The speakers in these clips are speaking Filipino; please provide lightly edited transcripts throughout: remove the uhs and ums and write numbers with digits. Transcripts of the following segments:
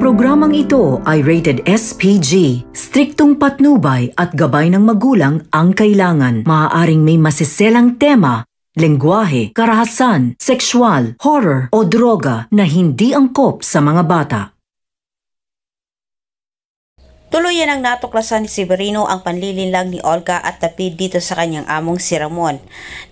programang ito ay rated SPG. Striktong patnubay at gabay ng magulang ang kailangan. Maaaring may masiselang tema, lengguwahe, karahasan, sexual, horror o droga na hindi angkop sa mga bata. Tuluyan ang natuklasan ni Severino ang panlilinlang ni Olga at David dito sa kanyang among si Ramon.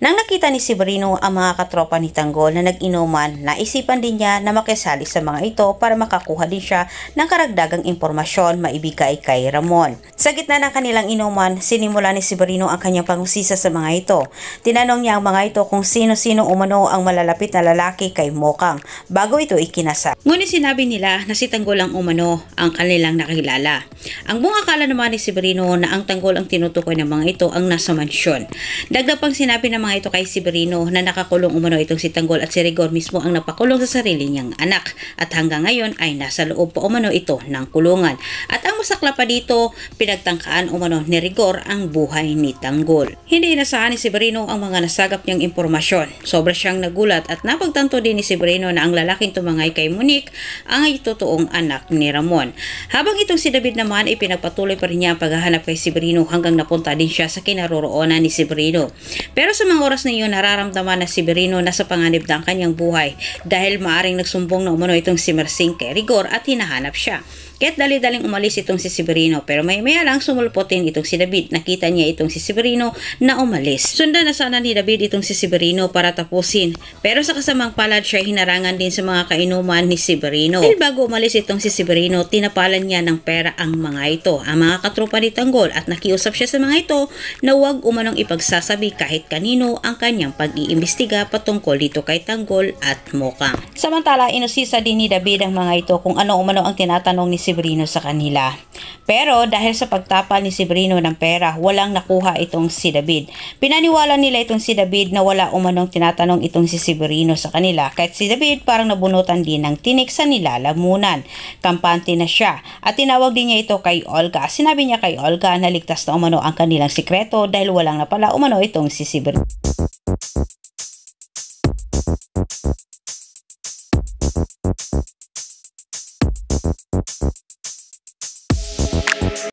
Nang nakita ni Severino ang mga katropa ni Tanggol na nag-inuman, naisipan din niya na makisali sa mga ito para makakuha din siya ng karagdagang impormasyon maibigay kay Ramon. Sa gitna ng kanilang inuman, sinimula ni Severino ang kanyang pangusisa sa mga ito. Tinanong niya ang mga ito kung sino-sino umano ang malalapit na lalaki kay Mokang bago ito ikinasal. Ngunit sinabi nila na si Tanggol ang umano ang kanilang nakilala. Ang buong akala naman ni Severino na ang Tanggol ang tinutukoy ng mga ito ang nasa mansyon. Dagdag pang sinabi ng mga ito kay Severino na nakakulong umano itong si Tanggol at si Rigor mismo ang napakulong sa sarili niyang anak at hanggang ngayon ay nasa loob pa umano ito ng kulungan. At ang masakla pa dito, pinagtangkaan umano ni Rigor ang buhay ni Tanggol. Hindi inasahan ni Severino ang mga nasagap niyang impormasyon. Sobra siyang nagulat at napagtanto din ni Severino na ang lalaking tumangay kay Monique ang totoong anak ni Ramon. Habang itong si David naman ay pinagpatuloy pa rin niya ang paghahanap kay Severino hanggang napunta din siya sa kinaroroonan ni Severino. Pero sa mga oras na iyon, nararamdaman na Severino na sa panganib na ang kanyang buhay dahil maaring nagsumbong na umano itong si Mersing kay Rigor at hinahanap siya. Kaya't dali-daling umalis itong si Severino pero maya-maya lang sumulputin itong si David. Nakita niya itong si Severino na umalis. Sundan na sana ni David itong si Severino para tapusin pero sa kasamang palad siya hinarangan din sa mga kainuman ni Severino. Dahil bago umalis itong si Severino, tinapalan niya ng pera ang mga ito, ang mga katropa ni Tanggol at nakiusap siya sa mga ito na huwag umanong ipagsasabi kahit kanino ang kanyang pag-iimbestiga patungkol dito kay Tanggol at Mokang. Samantala, inusisa din ni David ang mga ito kung ano umano ang tinatanong ni Severino sa kanila. Pero dahil sa pagtapal ni Severino ng pera, walang nakuha itong si David. Pinaniwala nila itong si David na wala umanong tinatanong itong si Severino sa kanila. Kahit si David parang nabunutan din ng tinik sa nilalamunan. Kampante na siya at tinawag din niya ito kay Olga. Sinabi niya kay Olga na ligtas na umano ang kanilang sikreto dahil walang napala umano itong si Severino.